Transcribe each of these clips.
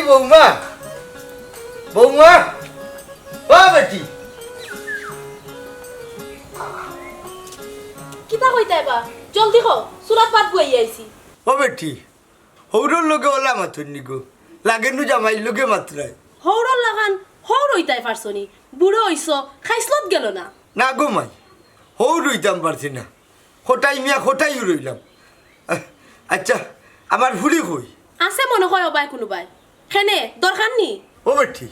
বৌমা বৌমা ও বেটি কিতা কইতাই বা জলদি কও সুরাত পাত বই আইছি ও বেটি হৌরর লোকে ওলা মাথুর নিগো লাগেনু জামাই লোকে মাত্রায় হৌরল লাগান হৌর হইতাই পারছনি বুড়ো হইছ খাইছলত গেল না না গো মাই হৌ রইতাম পারছি না খোটাই মিয়া খোটাই রইলাম আচ্ছা আমার ফুড়ি কই আছে মনে হয় অবাই কোনোবাই হেনে দরকার নি ও বেটি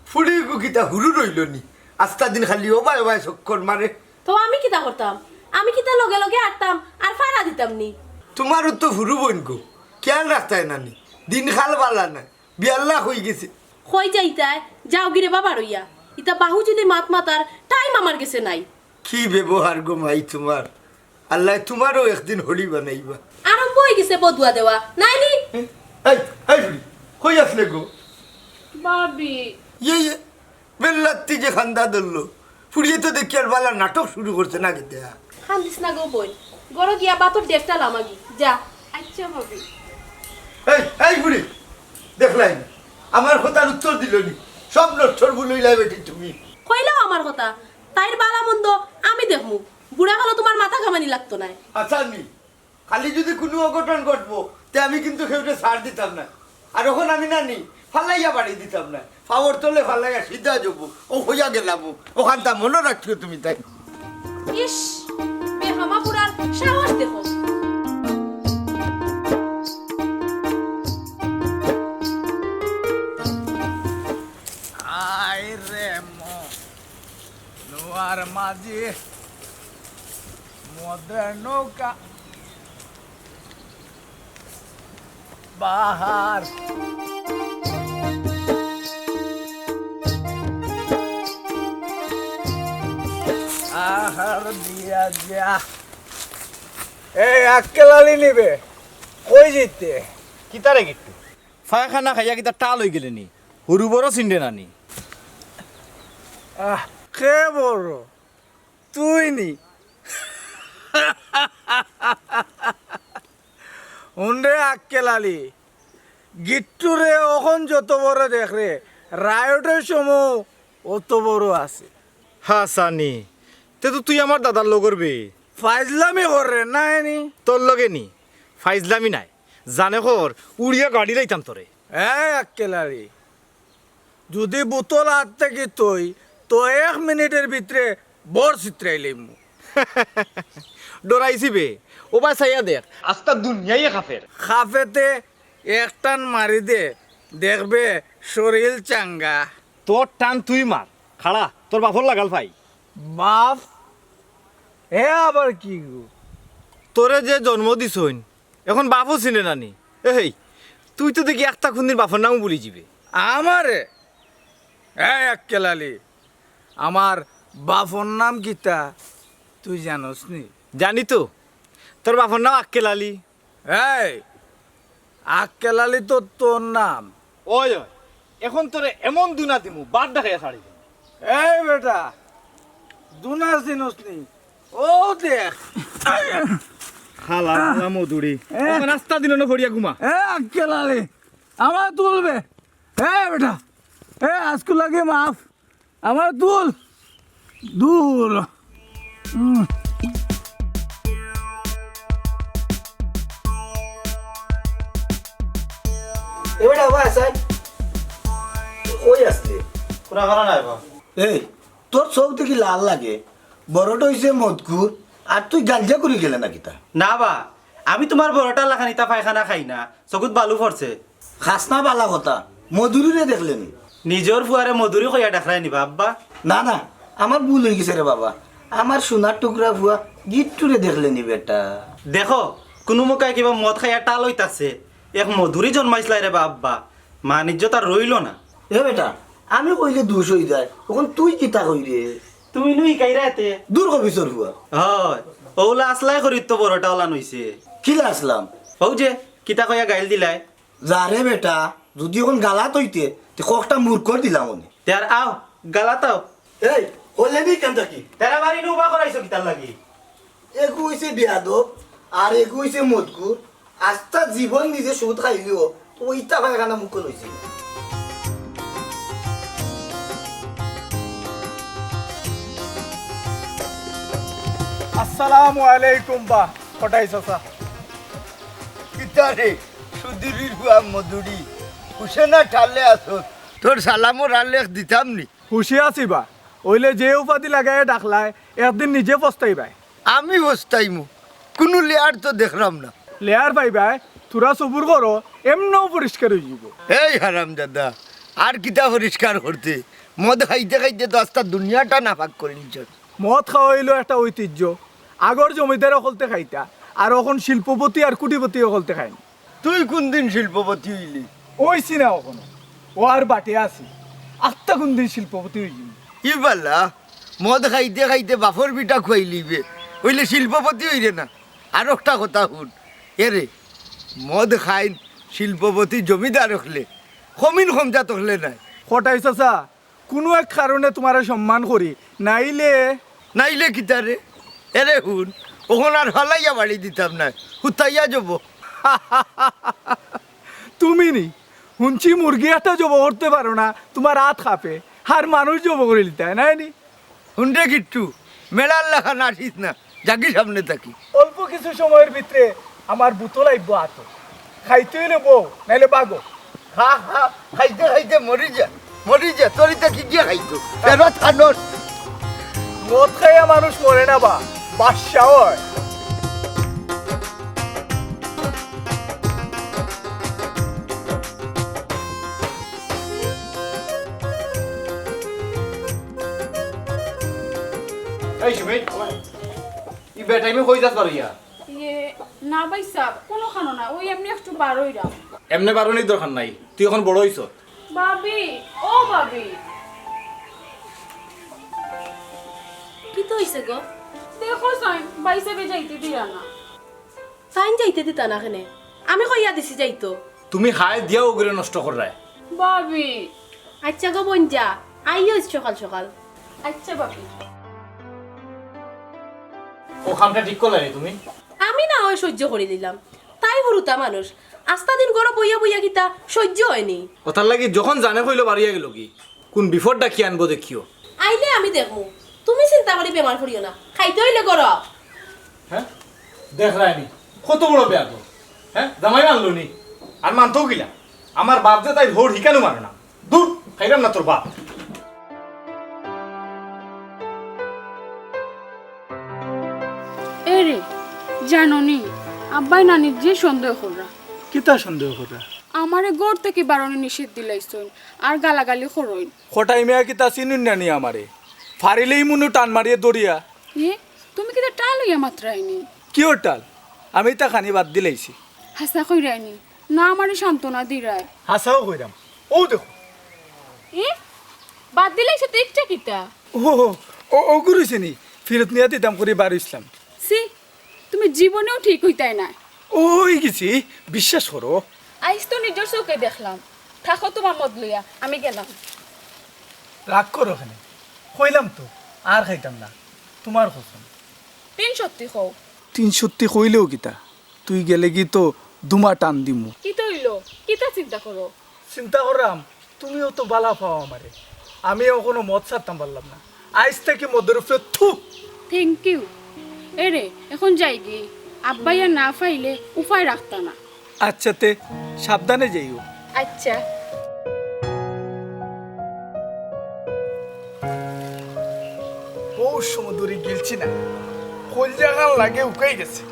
ফুড়ি গুকিতা হুরু রইল নি আস্তা দিন খালি ওবাই ওবাই চক্কর মারে তো আমি কিতা করতাম আমি কিতা লগে লগে আটতাম আর ফাড়া দিতাম নি তোমারও তো হুরু বোন গো কেন রাস্তায় নানি দিন খাল বালা না বিয়াল্লা হয়ে গেছে কই যাইতাই যাও গিরে বাবা রইয়া ইতা বাহু যদি মাত মাতার টাইম আমার গেছে নাই কি ব্যবহার গো মাই তোমার আল্লাহ তোমারও একদিন হোলি বানাইবা আরম্ভ হয়ে গেছে বদুয়া দেওয়া নাই নি এই এই ফুড়ি কই আসলে গো বাবি ইয়ে বেল্লাত্তি যে খান্দা ধরলো ফুড়িয়ে তো দেখি আর বালা নাটক শুরু করছে না কেতে খান্দিস না গো বই গড় গিয়া বাতর দেখটা লামাগি যা আচ্ছা ভাবি এই এই ফুড়ি দেখলাই আমার কথার উত্তর দিল নি সব নষ্টর ভুলইলাই বেটি তুমি কইলাও আমার কথা তাইর বালা মন্দ আমি দেখমু বুড়া কালো তোমার মাথা ঘামানি লাগতো না আচ্ছা নি খালি যদি কোনো অঘটন ঘটবো তে আমি কিন্তু কেউটা ছাড় দিতাম না আর ওখানে আমি না নি ফালাইয়া বাড়ি দিতাম না পাওয়ার তোলে ফালাইয়া সিধা যাবো ও হইয়া গেলাম ওখানটা মনে রাখিও তুমি তাই ইস বেহামা বুড়ার সাহস দেখো আয় রে নোয়ার মাঝি মদের নৌকা বাহার আহার দিয়া যা এই আক্কেলালি নিবে কই যেতে কিতারে গিট্টু ফায়খানা খাইয়া কিতা টাল হয়ে গেলেনি হরু বড় চিন্ডে নানি কে বড় তুই নি উন্ডে আক্কেলালি গিট্টুরে ওখন যত বড় দেখ রে রায়টের সময় অত বড় আছে হাসানি তে তো তুই আমার দাদার লগর বে ফাইজলামি করে না এনি তোর লগে নি ফাইজলামি নাই জানে কর উড়িয়া গাড়ি লাইতাম তোরে এই আক্কেলালি যদি বোতল হাত থেকে তুই তো 1 মিনিটের ভিতরে বড় চিত্রাইলিম ডরাইছি বে ও ভাই চাইয়া দেখ আস্তা দুনিয়াই কাফের খাফেতে একটান মারি দে দেখবে শরীর চাঙ্গা তোর টান তুই মার খাড়া তোর বাপর লাগাল ভাই বাপ এ আবার কি গো তোরে যে জন্ম দিছইন এখন বাপও চিনে নানি এই তুই তো দেখি একটা খুন্দির বাপর নামও বলি যাবে আমারে এই আক্কেলালি আমার বাপর নাম কিতা তুই জানোস নি জানি তো তোর বাপর নাম আক্কেল আলী এই আক্কেলালি তো তোর নাম ওই ওই এখন তোরে এমন দুনা দিমু বাদ দেখাইয়া ছাড়ি দিমু। এই বেটা দুনাস দিনস নি ও দেখ খালা খালা মধুরি এখন রাস্তা দিল না ভরিয়া ঘুমা এ আক্কেলালি আমার তুলবে এ বেটা এ আজকে লাগে মাফ আমার তুল দূর এবারে আবার আসাই কই আসলে পুরা খানা নাই বা এই তোর চোখ দেখি লাল লাগে বড়টা হইছে মদকুর আর তুই গাঞ্জা করে গেলে নাকি তা না বা আমি তোমার বড়টা লাখানিতা পায়খানা খাই না চকুত বালু পড়ছে খাসনা বালা কথা মধুরীরে দেখলেনি নিজের ফুয়ারে মধুরি কইয়া ডাকরাই নিবা আব্বা না না আমার ভুল হয়ে গেছে রে বাবা আমার সোনার টুকরা ভুয়া গিট্টুরে দেখলেনি বেটা দেখো কোনো মুখায় কিবা মদ খাইয়া টাল হইতাছে এক মধুরি জন্মাইছিলাই রে বা আব্বা মানিজ্য তার রইল না এ বেটা আমি কইলে দুষ হয়ে যায় তখন তুই কিতা কই রে তুমি নুই কাইরা এতে দূর কবিসর ভুয়া হয় ওলা আসলাই করি তো বড়টা ওলা নইছে কিলা আসলাম হও যে কিতা কইয়া গাইল দিলাই যারে বেটা যদি এখন গালাত হইতে তে কটা মূর্খ দিলাম উনি তার আও গালাতাও এই হলে নি কেন থাকি তেরা বাড়ি নুবা করাইছো কিতার লাগি এগু হইছে বিয়াদব আর এগু হইছে মদকুর আস্তা জীবন নিজে সুদ খাইলিও ওইটা পায়খানা মুখ লইছে আসসালামু আলাইকুম বা কটাই চাচা কিতারে সুদূরির হুয়া মধুরি হুসেনা ঠালে আসত তোর সালামও রালেখ দিতাম নি। খুশি আছি বা ওইলে যে উপাধি লাগাই ডাকলায় একদিন নিজে পস্তাই ভাই আমি বস্তাইমু কোনো লেয়ার তো দেখলাম না। লেয়ার পাই ভাই তোরা সবুর করো এমনও পরিষ্কার হয়ে যাব। এই হারাম দাদা আর কিতা পরিষ্কার করতে মদ খাইতে খাইতে তো আস্তা দুনিয়াটা নাফাক করে নিচ্ছ। মদ খাওয়া হইলো একটা ঐতিহ্য। আগর জমিদার অকলতে খাইতা আর এখন শিল্পপতি আর কুটিপতি অকলতে খাইনি। তুই কোন দিন শিল্পপতি হইলি? ওইছি না কখনো, ও আর বাটে আছি আত্মা কোন দিন শিল্পপতি হয়ে যাবি। ই বালা মদ খাইতে খাইতে বাফর পিঠা খুয়াইলিবে হইলে শিল্পপতি হইরে না। আর একটা কথা শুন এরে মদ খাইন শিল্পপতি জমিদার হলে কমিন কমজা তখলে নাই। কটাই চাচা কোনো এক কারণে তোমার সম্মান করি নাইলে নাইলে কিতারে এরে শুন ওখন আর ফালাইয়া বাড়ি দিতাম না হুতাইয়া যাব। তুমি নি শুনছি মুরগি একটা জব করতে পারো না তোমার হাত খাপে আর মানুষ জব করে নিতে হয় নাই নি। শুনরে কিট্টু মেলার লেখা নাঠিস না জাগি সামনে থাকি। অল্প কিছু সময়ের ভিতরে আমার বুতল আইব হাত খাইতে হইলে বউ নাইলে বাগো। খা খা খাইতে খাইতে মরি যা তরিতে কি গিয়ে খাইতো ফেরত খানোস। মদ খাইয়া মানুষ মরে না বা বাদশা হয়। এই সুমিত ই বেটাইমে কই যাস পারিয়া ইয়ে না ভাই সাহ কোনো খানো না ওই এমনি একটু বারোই রাম এমনি বারণির দরকার নাই, তুই এখন বড় হইছ। ভাবি ও ভাবি কি তো হইছে গো? দেখো সাইন বাইসাকে যাইতে দিয়া না সাইন যাইতে দিতা না কেনে? আমি কইয়া দিছি যাইতো। তুমি খায় দিয়াও ওগুলো নষ্ট করায়। ভাবি আচ্ছা গো বঞ্জা আইও সকাল সকাল। আচ্ছা ভাবি ও খামটা ঠিক করলে তুমি? আমি না হয় সহ্য করে দিলাম, তাই হরুতা মানুষ আস্তা দিন গড় বইয়া বইয়া গিতা সহ্য হয়নি। ওটার লাগি যখন জানে কইলো বাড়িয়া গেল কি কোন বিপদটা কি আনবো দেখিও। আইলে আমি দেখমু, তুমি চিন্তা করে বেমার করিও না, খাইতে হইলে গড়। হ্যাঁ দেখ রায়নি কত বড় বেয়া তো। হ্যাঁ জামাই মানলো নি আর মানতেও গিলা। আমার বাপ যে তাই ভোর হিকানো মারে না, দূর খাইলাম না তোর বাপ। এরে জানো নি আব্বাই নানির যে সন্দেহ করা কিতা সন্দেহ করা? আমারে গড় থেকে বারণে নিষেধ দিলাইছন আর গালাগালি করইন। কটাই মেয়া কিতা চিনুন না নি আমারে ফারিলেই মুনু টান মারিয়ে দড়িয়া। এ তুমি কি টাল হইয়া মাত্রাইনি? কি ওর টাল? আমি তা খানি বাদ দিলাইছি। হাসা কইরাইনি না আমারে সান্ত্বনা দিরায়। হাসাও কইরাম ও দেখো। এ বাদ দিলাইছে তো একটা কিতা ও ও ও গুরুছে নি ফিরত নিয়ে দিতাম করে বার ইসলাম। সি তুমি জীবনেও ঠিক হইতাই না। ওই গেছি বিশ্বাস করো। আইস তো নিজের চোখে দেখলাম। থাকো তোমার মদ লইয়া আমি গেলাম। রাগ করো ওখানে কইলাম তো আর খাইতাম না তোমার কসম। তিন সত্যি হও। 3 কইলেও কিতা তুই গেলে কি তো দুমা টান দিমু। কি তো হইলো কিতা চিন্তা করো? চিন্তা করলাম তুমিও তো বালা পাও আমারে, আমিও কোনো মদ ছাড়তাম পারলাম না। আইস থেকে মদের উপরে থু। Thank you. এরে এখন যাই গে, আব্বাইয়া না পাইলে উপায় রাখতা না। আচ্ছা তে সাবধানে যাইও। আচ্ছা বহু সমুদ্রে গেলছি না, কোন জায়গা লাগে উকাই গেছে।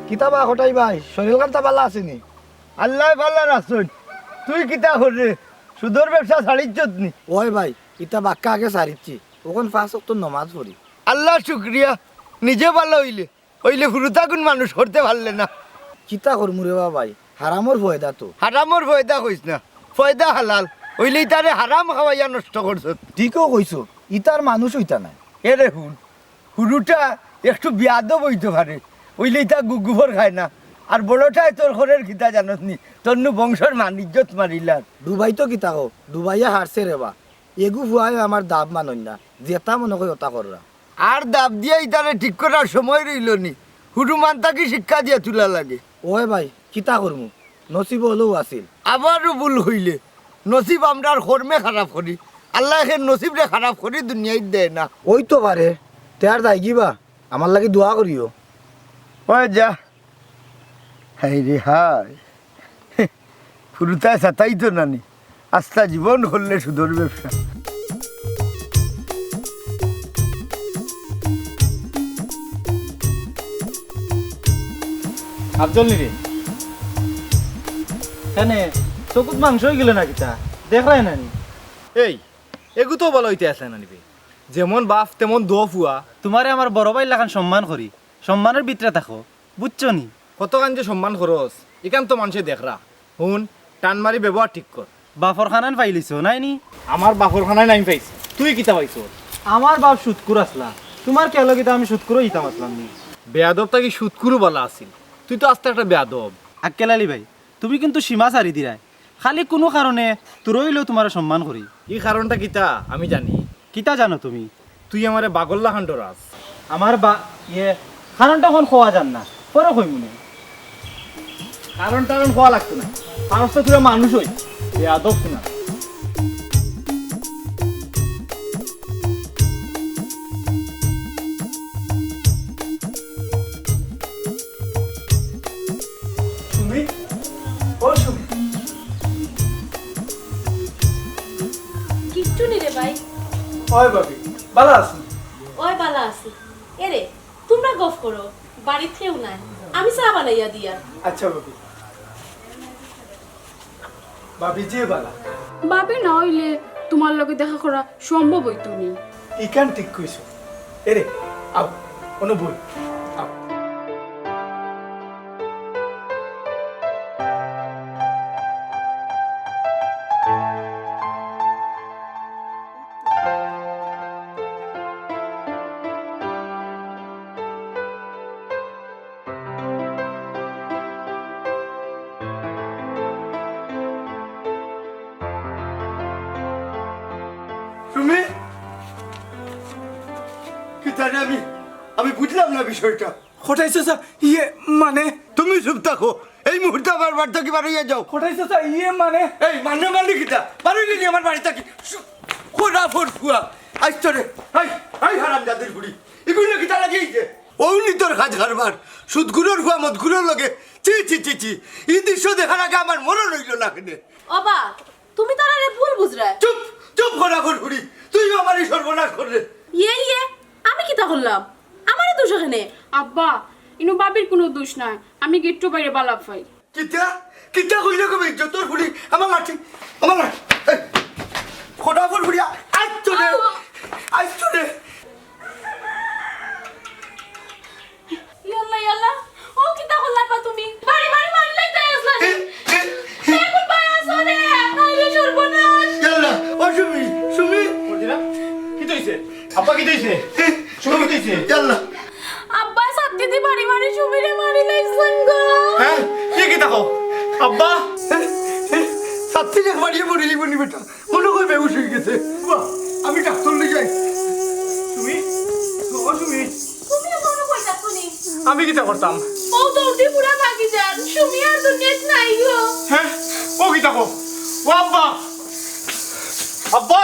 কিতাবা হটাই ভাই শরীর কান্তা পালা আসেনি? আল্লাহ ভালো রাখছুন। তুই কিতা কররে সুদর ব্যবসা ছাড়িচ্ছত নি? ওই ভাই ইতা বাক্কা আগে সারিচ্ছি ওখান 5 ওয়াক্ত নমাজ পড়ি। আল্লাহ শুক্রিয়া, নিজে ভালো হইলে হইলে ফুরুতা কোন মানুষ করতে পারলে না। কিতা করমু রে ভাই হারামর ফয়দা তো। হারামর ফয়দা কইস না, ফয়দা হালাল। ওইলেই তারে হারাম খাওয়াইয়া নষ্ট করছ। ঠিকও কইছো, ইতার মানুষ হইতা নাই। এ রে হুরুটা একটু বিয়াদব হইতে পারে, ওইলেই তা গুগুভর খায় না। আর বড়টাই তোর ঘরের খিতা জানত নি, তোর নু বংশের মানিজ্যত মারিলার। ডুবাই তো কিতা কো, ডুবাইয়া হারছে রেবা। এগু ফুয়ায় আমার দাব মানন না, যেতা মনে কই ওটা কররা। আর দাব দিয়াই তারে ঠিক করার সময় রইল নি। হুরু মানতাকে শিক্ষা দিয়া তুলা লাগে। ওই ভাই কিতা করমু, নসিব হলেও আছিল। আবারও ভুল হইলে নসিব আমরার কর্মে খারাপ করি, আল্লাহ এখন নসিবরে খারাপ করি দুনিয়ায় দেয় না। ওই তো পারে, তেয়ার দায় কিবা আমার লাগি দোয়া করিও। ওই যা হাই রে হাই, ফুরুতায় সাতাই তো নানি, আস্তা জীবন করলে সুদর ব্যবসা। আফজল নি রে কেন চকুত মাংস হয়ে গেল না কিতা দেখাই না নি? এই এগু তো বলো হইতে আসলে না নিবে, যেমন বাপ তেমন দো ফুয়া। তোমারে আমার বড় ভাই লাগান সম্মান করি, সম্মানের ভিতরে থাকো, বুঝছো নি? কত গান যে সম্মান খরচ, এখান তো মানুষে দেখরা। হুন টান মারি ব্যবহার ঠিক কর। বাপর খানান পাইলিছো নাই নি? আমার বাপর খানায় নাই পাইছি, তুই কিতা পাইছ? আমার বাপ সুৎকুর আসলা, তোমার কেন কিতা আমি সুৎকুরও ইতাম আসলাম নি? বেয়াদবটা কি সুৎকুরু বলা আছিল? তুই তো আস্তে একটা বেয়াদব। আক্কেলালি ভাই তুমি কিন্তু সীমা সারি দিরাই, খালি কোনো কারণে তোর হইলেও তোমার সম্মান করি। এই কারণটা কিতা আমি জানি। কিতা জানো তুমি? তুই আমারে বাগল্লা খান্ডরাস। আমার বা ইয়ে খানানটা এখন খোয়া যান না, পরে কই মনে। কারণ টারণ হওয়া লাগতো না, মানুষ তো তুই মানুষ হই বেয়াদব না। তুমি ও সুমি, কিচ্ছু নি রে ভাই, ওই বাবি ভালো আছি? ওই বালা আছে। এরে তোমরা গফ করো, বাড়ির কেউ নাই, আমি চা বানাইয়া দিয়া। আচ্ছা বাবি, বাবি যে বালা বাপে না হইলে তোমার লগে দেখা করা সম্ভব হইতো নি। ইকান ঠিক কইছো। এরে আও কোনো বই আও। তুমি কি জানি আমি বুঝলাম না বিষয়টা। কোথায় চাচা ইয়ে মানে? তুমি চুপ থাকো, এই মুহূর্তে আমার বাড়ি থেকে বাড়িয়ে যাও। কোথায় চাচা ইয়ে মানে? এই মানে মানে কিটা বাড়ি নি আমার বাড়ি থাকি খোদা ফোর ফুয়া আজ তোরে আই হারাম জাতির বুড়ি এগুলো কিটা লাগিয়েছে। ওই তোর কাজ কারবার সুদগুলোর ফুয়া মদগুলোর লগে চি চি চি চি এই দৃশ্য দেখার আগে আমার মনে রইল না কেনে। অবা তুমি তারা রে ভুল বুঝরা। চুপ চুপ খোদা ফোর ফুড়ি, তুই আমার এই সর্বনাশ করলে। ইয়ে আমি কিতা করলাম? আমারই দোষ এখানে। আব্বা ইনো বাবির কোনো দোষ নাই, আমি গেট্টো বাইরে বালা পাই। কিতা কিতা কইলে কবে তোর ফুড়ি আমার লাঠি আমার লাঠি খোদা ফোর ফুড়ি আজ চলে ইয়াল্লা ইয়াল্লা ও কিতা করলা পা তুমি? বাড়ি বাড়ি মারি লাইতে আসলা নি? এখন পায় আসো রে, আইরে সর্বনাশ। ইয়াল্লা ও সুমি সুমি বুঝিনা কি হইছে? আব্বা কি হইছে? শুনো কি হইছে? ইয়াল্লা আব্বা সাথে দি বাড়ি বাড়ি সুমিরে মারি লাইছেন গো। হ্যাঁ কি কি দেখো আব্বা? সাথে যে বাড়িয়ে পড়ে জীবনী বেটা মনে করে বেউস হয়ে গেছে। বাহ, আমি ডাক্তার নিয়ে যাই। তুমি ও তুমি তুমি মনে কই যাচ্ছ নি? আমি কিটা করতাম? ও দৌড়ি পুরা ভাগি যান, সুমি আর দুনিয়াত নাই গো। হ্যাঁ ও কি দেখো ও আব্বা আব্বা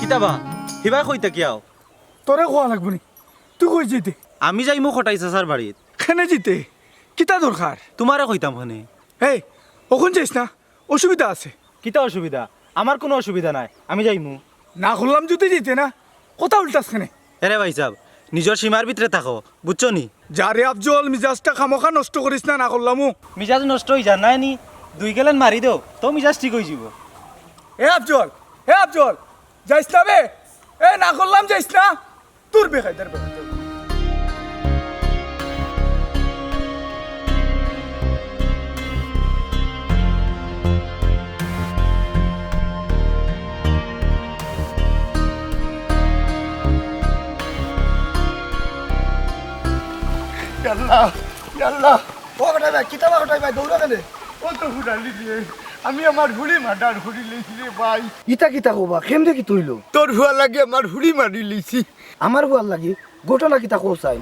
কিতাবা হিবা কইতা কিয়াও? তোরে খোয়া লাগবো নি, তুই কই যেতে? আমি যাইমু খটাই চাচার বাড়িত। খেনে যেতে কিতা দরকার? তোমারে কইতাম হনে। এই ওখান যাইস না, অসুবিধা আছে। কিতা অসুবিধা? আমার কোনো অসুবিধা নাই, আমি যাইমু। না করলাম যদি যেতে না, কথা উল্টাস খেনে। এরে ভাই সাহেব নিজের সীমার ভিতরে থাকো, বুঝছো নি? যারে আফজল মিজাজটা খামোখা নষ্ট করিস না, না করলামও। মিজাজ নষ্ট হয়ে যা নাই নি, দুই গেলেন মারি দেও তো মিজাজ ঠিক হয়ে যাব। এ আফজল যাইস না বে, এ না করলাম যাইস না, তোর বেখাইদার বেখাইদার। আল্লাহ আল্লাহ ও কটাই ভাই কিতা বা কটাই ভাই দৌড়া কেন ও তো ফুটালি দিয়ে আমি আমার হুড়ি মার্ডার করি লেছি রে ভাই। ইতা কিতা কবা কেমনে কি তৈল তোর হুয়া লাগে আমার হুড়ি মারি লেছি। আমার হুয়ার লাগি ঘটনা কিতা কোসাই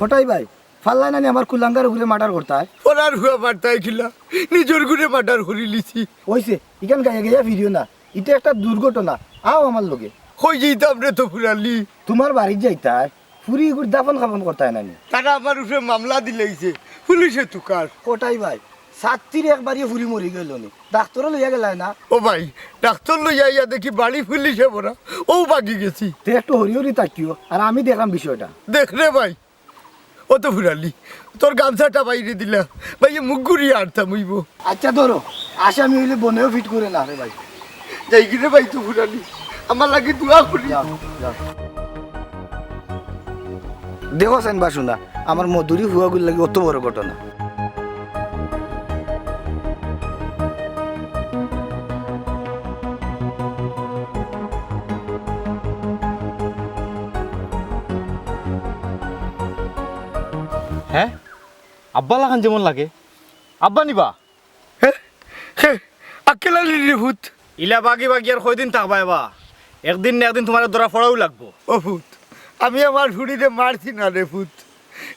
কটাই ভাই ফাল্লাই নানি আমার কুলাঙ্গার ঘুরে মার্ডার করতায় ওনার হুয়া মারতাই খিলা নিজের ঘুরে মার্ডার করি লিছি। হইছে ইখান গায়ে গাইয়া ভিডিও না, এটা একটা দুর্ঘটনা। আও আমার লগে কই যেতাম রে তো ফুরালি। তোমার বাড়ির যাইতায় ফুরি গুড় দাফন খাফন করতায় নানি। তারা আমার উপরে মামলা দিলেইছে পুলিশে তুকার। কোটাই ভাই সাতটির একবারই ফুরি মরি গেল নি, ডাক্তারও লইয়া গেলায় না। ও ভাই ডাক্তার লইয়া ইয়া দেখি বাড়ি পুলিশে ভরা, ও বাকি গেছি। তে একটু হরি হরি তাকিও আর আমি দেখলাম বিষয়টা। দেখ রে ভাই ও তো ফুরালি তোর গামছাটা বাইরে দিলা ভাই মুখ ঘুরিয়ে আনতাম হইব। আচ্ছা ধরো আসামি হইলে বনেও ফিট করে না রে ভাই। যাই কি রে ভাই তো ফুরালি আমার লাগে দোয়া করি। যাও যাও দেখো সেন বাসুনা আমার মধুরি হুয়াগুল লাগে অত বড় ঘটনা। হ্যাঁ আব্বা লাগান যেমন লাগে আব্বা নিবা আকেলালি রে ভূত। ইলা বাগি বাগি আর কয়দিন থাকবা এবা, একদিন না একদিন তোমার ধরা ফড়াও লাগবো। ও ভূত আমি আমার ফুড়িরে মারছি না রে ভূত,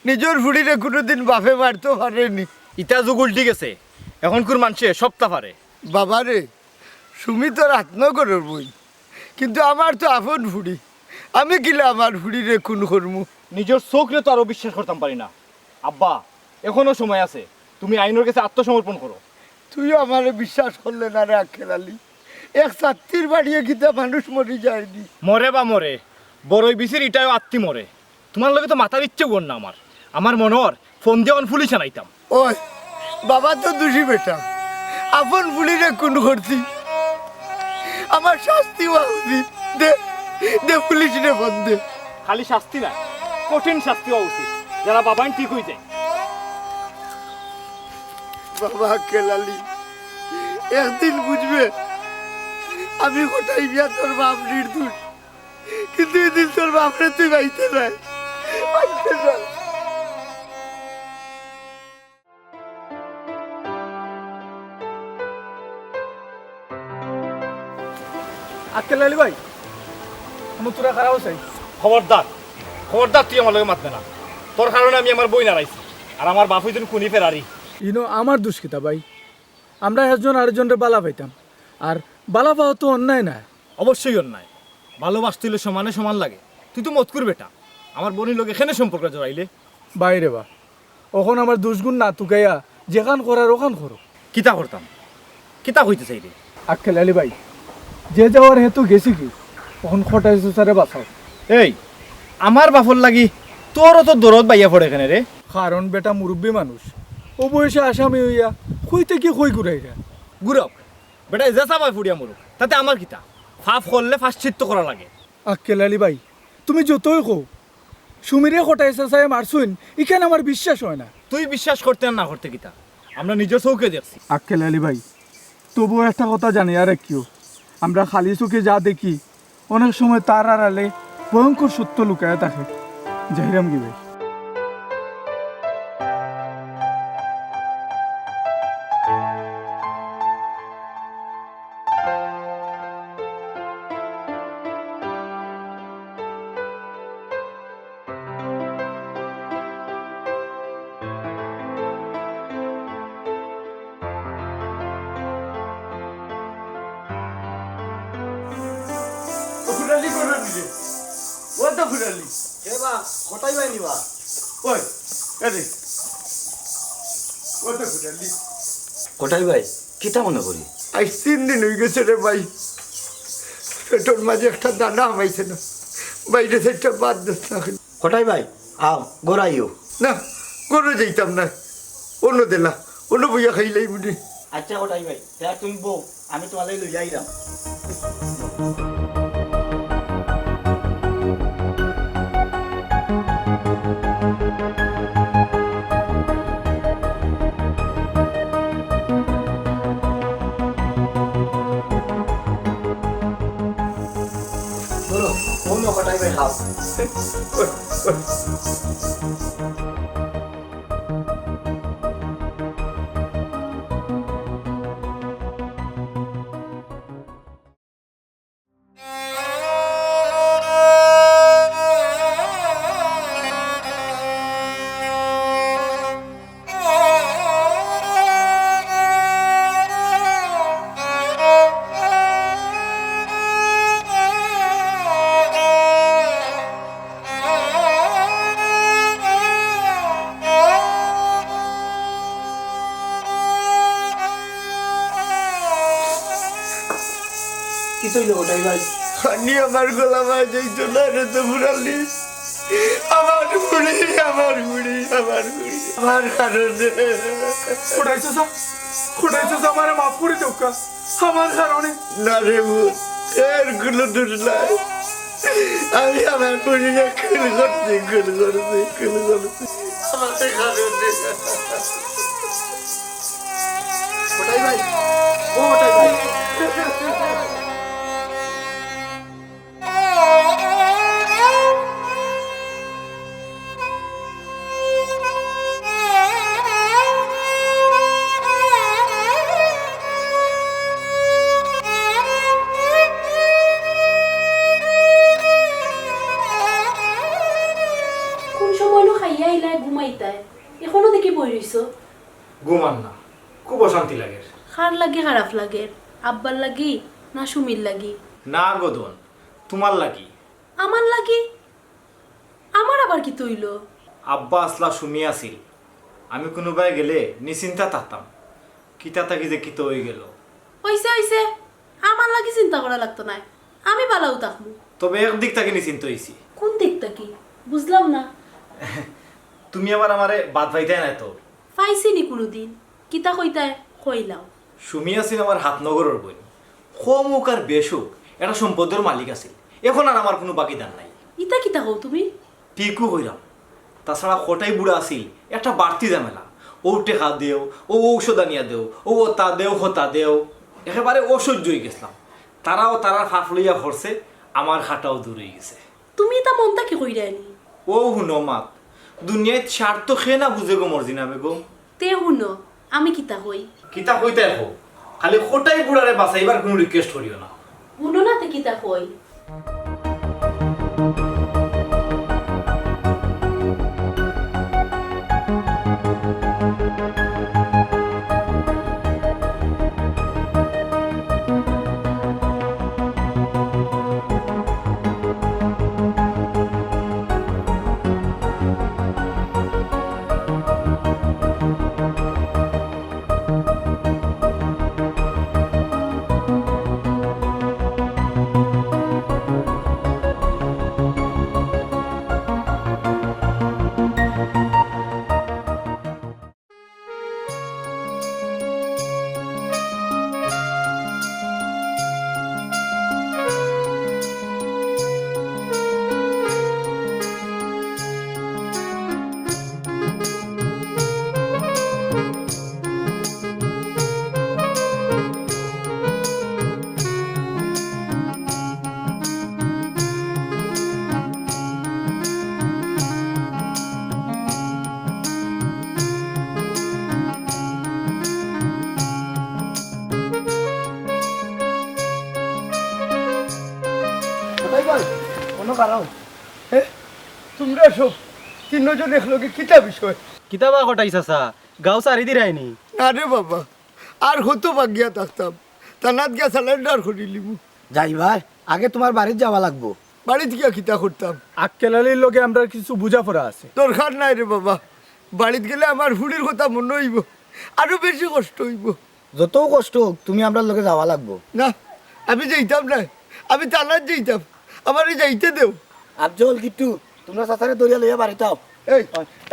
নিজের ফুড়িরে কোনোদিন বাপে মারতে পারেনি। ইটা যুগ উল্টি গেছে, এখনকার মানুষে সপ্তাহ পারে। বাবা রে সুমি তো রাতনগরের বই, কিন্তু আমার তো আপন ফুড়ি, আমি কিলা আমার ফুড়িরে খুন করমু। নিজের চোখরে তো আরো বিশ্বাস করতাম পারি না। আব্বা এখনো সময় আছে, তুমি আইনের কাছে আত্মসমর্পণ করো। তুইও আমারে বিশ্বাস করলে না রে আখেলালি, এক ছাত্রীর বাড়িয়ে গীতা মানুষ মরি যায়নি। মরে বা মরে বড়ই বিচির ইটাও আত্মি মরে, তোমার লগে তো মাথার ইচ্ছে কর না। আমার মনর ফোন দিয়ে পুলিশে নাইতাম। ওই বাবা তো দোষী বেটা, আপন ফুড়িরে খুন করছি, আমার শাস্তি হওয়া উচিত। দে দে পুলিশে ফোন দে। খালি শাস্তি না, কঠিন শাস্তি হওয়া উচিত, যারা বাবাই ঠিক হয়ে যায়। বাবা কেলালি একদিন বুঝবে আমি কোথায় গিয়া তোর বাপ নির্দোষ, কিন্তু এদিন তোর বাপরে তুই পাইতে নাই পাইতে না। আক্কেল আলী ভাই আমার তোরা খারাপ আছে। খবরদার খবরদার, তুই আমার লগে মাতবে না। তোর কারণে আমি আমার বই নাড়াইছি, আর আমার বাপ হইতেন খুনি ফেরারি। ইনো আমার দোষ কিতা ভাই, আমরা একজন আরেকজনের বালা পাইতাম, আর বালা পাওয়া তো অন্যায় না। অবশ্যই অন্যায়, ভালোবাসতে হলে সমানে সমান লাগে। তুই তো মত করবে বেটা, আমার বোনের লোক এখানে সম্পর্ক জড়াইলে। বাইরে বা ওখন আমার দুষ্গুণ না তুকাইয়া যেখান করার ওখান করো। কিতা করতাম, কিতা হইতে চাই রে। আক্কেল আলী ভাই যে যাওয়ার হেতু গেছি কি ওখন খটাই সুসারে বাঁচাও। এই আমার বাপর লাগি তোরও তো দরদ বাইয়া পড়ে এখানে রে। কারণ বেটা মুরব্বী মানুষ, ও বয়সে আসামি হইয়া কইতে কি কই ঘুরাইরা। গুরক বেটা যে চাবাই ফুড়িয়া মরুক, তাতে আমার কিতা। ফাফ করলে ফাঁসচিত্ত করা লাগে। আক্কেল আলী ভাই তুমি যতই কো সুমিরে খটাই চাই মারছুন, এখানে আমার বিশ্বাস হয় না। তুই বিশ্বাস করতে আর না করতে কিতা, আমরা নিজের চৌকে দেখছি। আক্কেল আলী ভাই তবুও একটা কথা জানি আর কিও, আমরা খালি চোখে যা দেখি অনেক সময় তার আড়ালে ভয়ঙ্কর সত্য লুকায় থাকে। যাইরাম কি ভাই ও তো ফুরালি কে বা কটাই ভাই নিবা ওই আরে ও তো ফুরালি কটাই ভাই কিতা মনে করি আজ 3 দিন হয়ে গেছে রে ভাই পেটের মাঝে একটা দানা হয়েছে না বাইরে থেকে বাদ দিস না কটাই ভাই আও গোরাইও না করে যাইতাম না অন্য দিলা অন্য বইয়া খাইলাই বুঝি আচ্ছা কটাই ভাই তা তুমি বউ আমি তোমাদের লই যাইলাম বলো অন্য কটাই ভাই খাও কি তৈল কটাই ভাই খানি আমার গলা মাছ যাইতো না রে তো ফুরালি আমার বুড়ি আমার বুড়ি আমার বুড়ি আমার কারণে খুঁটাইছো সা আমারে মাফ করে দেও কা আমার কারণে না রে বুড় এর গুলো দূর নাই আমি আমার বুড়িকে খুন করছি আমার কারণে কটাই ভাই ও কটাই ভাই কোন সময়নো খাইয়া আইলাই ঘুমাইতাই এখনো দেখি বই রইছো ঘুমান না খুব অশান্তি লাগে খার লাগে খারাপ লাগে আব্বার লাগি না সুমির লাগি না গদন তোমার লাগি আমার লাগি আমার আবার কি তৈল আব্বা আসলা সুমি আছিল আমি কোনোবাই গেলে নিশ্চিন্তা থাকতাম কিতা থাকি যে কিতো হয়ে গেল হইছে আমার লাগি চিন্তা করা লাগতো না আমি বালাও থাকবো তবে একদিক থেকে নিশ্চিন্ত হয়েছি কোন দিকটা কি বুঝলাম না তুমি আবার আমারে বাদ পাইতাই না তো পাইছিনি কোনোদিন কিতা কইতায় কইলাও সুমি আছিল আমার হাতনগরের বই হোক আর বেশুক একটা সম্পদের মালিক আছিল এখন আর আমার কোনো বাকিদার নাই ইতা কিতা কও তুমি ঠিকও কইরাম তাছাড়া কটাই বুড়া আছিল একটা বাড়তি ঝামেলা ও টেকা দেও ও ঔষধ আনিয়া দেও ও তা দেও হতা দেও একেবারে অসহ্য হয়ে গেছিলাম তারাও তারার ফাঁক লইয়া ভরছে আমার হাটাও দূর হয়ে গেছে তুমি তা মনটা কি কইরা নি ও হুনো মাত দুনিয়ায় স্বার্থ খেয়ে না বুঝে গো মর্জিনা বেগম তে হুনো আমি কিতা কই কিতা কইতে হো খালি কোটাই বুড়ারে বাঁচাইবার কোনো রিকোয়েস্ট করিও না হুনো না তে কিতা কই কোনো কারণ তোমরা সব তিনজন একলগে কিতা বিষয় কিতাবা কটাই চাচা গাঁও চারি দিরাইনি না রে বাবা আর হতো বাগিয়া থাকতাম তানাত গিয়া সিলিন্ডার করি লিবু যাই ভাই আগে তোমার বাড়িতে যাওয়া লাগবো বাড়িতে গিয়া খিতা করতাম। আক্কেলালির লগে আমরা কিছু বুঝাপড়া আছে। দরকার নাই রে বাবা, বাড়িতে গেলে আমার হুড়ির কথা মনে হইব, আরো বেশি কষ্ট হইব। যত কষ্ট হোক তুমি আমরা লগে যাওয়া লাগবো। না, আমি যাইতাম না, আমি টানার যাইতাম, আমার যাইতে দেও। আফজল গিট্টু তোমরা চাচারে দরিয়া লইয়া বাড়িতে আও। এই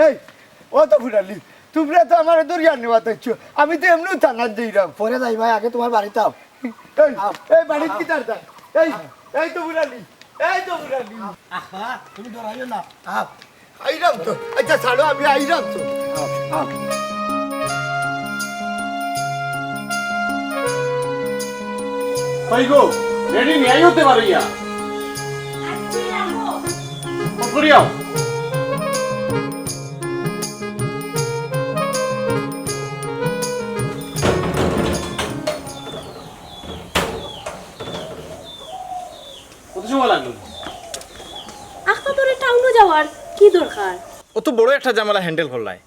এই ও তো ফুটালি, তোমরা তো আমার দরিয়া নেওয়া দেখছো, আমি তো এমনিও টানার যাইরাম। পরে যাই ভাই, আগে তোমার বাড়িতে আও। এই এই বাড়িতে কি তার এই এই তো ফুটালি, এই তো ফুটালি। তুমি ডরাইও না, আও। আইরাম তো, আচ্ছা ছাড়ো, আমি আইরাম তো। কই গো রেডি নিয়ে হতে পারো ইয়া করিয়াও কত সময় লাগলো? আখতাদরে টাউনে যাওয়ার কি দরকার? অত বড় একটা ঝামেলা হ্যান্ডেল করলাই,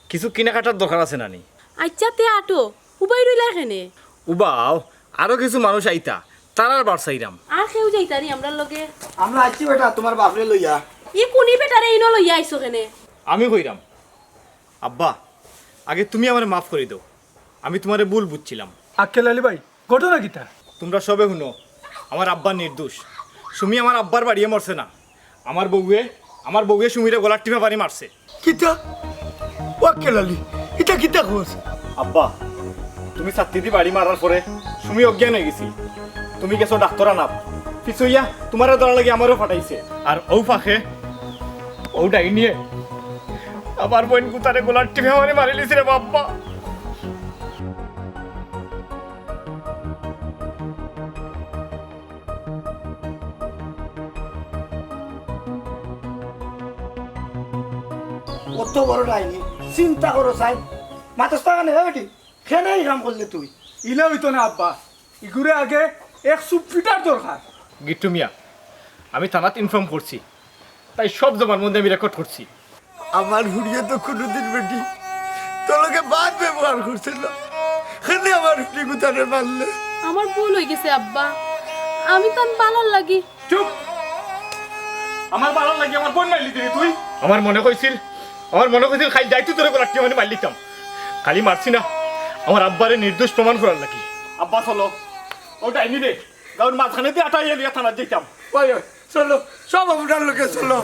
কিছু কেনাকাটার দরকার আছে নানি? আচ্ছা তে আটো উবাই রইলা এখানে। উবাও আরো কিছু মানুষ আইতা, তারার বার চাইরাম। আর কেউ যাইতারি আমরা লগে? আমরা আইছি বেটা তোমার বাপরে লইয়া। ই কোনি বেটারে ইনো লইয়া আইছো কেনে? আমি কইরাম আব্বা, আগে তুমি আমারে মাফ করে দাও, আমি তোমারে ভুল বুঝছিলাম। আক্কেলালি ভাই, ঘটনা কিতা? তোমরা সবে শুনো, আমার আব্বা নির্দোষ। সুমি আমার আব্বার বাড়িয়ে মরছে না, আমার বউয়ে সুমিরে গলার টিপা বাড়ি মারছে। কিতা ও কেলালি, এটা কিতা খোঁজ? আব্বা, তুমি ছাত্রীদি বাড়ি মারার পরে সুমি অজ্ঞান হয়ে গেছি, তুমি গেছো ডাক্তার আনাপ, কিছু ইয়া তোমারও ধরা লাগে আমারও ফাটাইছে। আর ও ফাঁকে ও ডাই নিয়ে আমার বোন গুতারে গোলার টিপে মানে মারি লিছি রে বাব্বা। কত বড় ডাইনি, চিন্তা করো সাই মাথাস টাকা নেবে বেটি, খেনে কাম করলে তুই। ইলে হইতো না আব্বা, ইগুরে আগে 100 ফিটার দরকার। গিট্টু মিয়া, আমি থানাত ইনফর্ম করছি, তাই সব জমার মধ্যে আমি রেকর্ড করছি। আমার হুড়িয়ে তো কোনোদিন বেটি তোকে বাদ ব্যবহার করছে না, খালি আমার হুড়ি গুতারে মারলে। আমার ভুল হয়ে গেছে আব্বা, আমি তান বালার লাগি। চুপ! আমার ভালো লাগে আমার বোন মারলি দিলি তুই? আমার মনে হয়েছিল খালি যাইতো তোরে গোলার টিপা মানে মারলিতাম, খালি মারছি না আমার আব্বারে নির্দোষ প্রমাণ করার লাগি। আব্বা চলো, ও ডাইনি রে গাউন মাঝখানে দিয়ে আটাইয়া লিয়া থানার যেতাম। ওই চলো, সব আপনার লোকে চলো।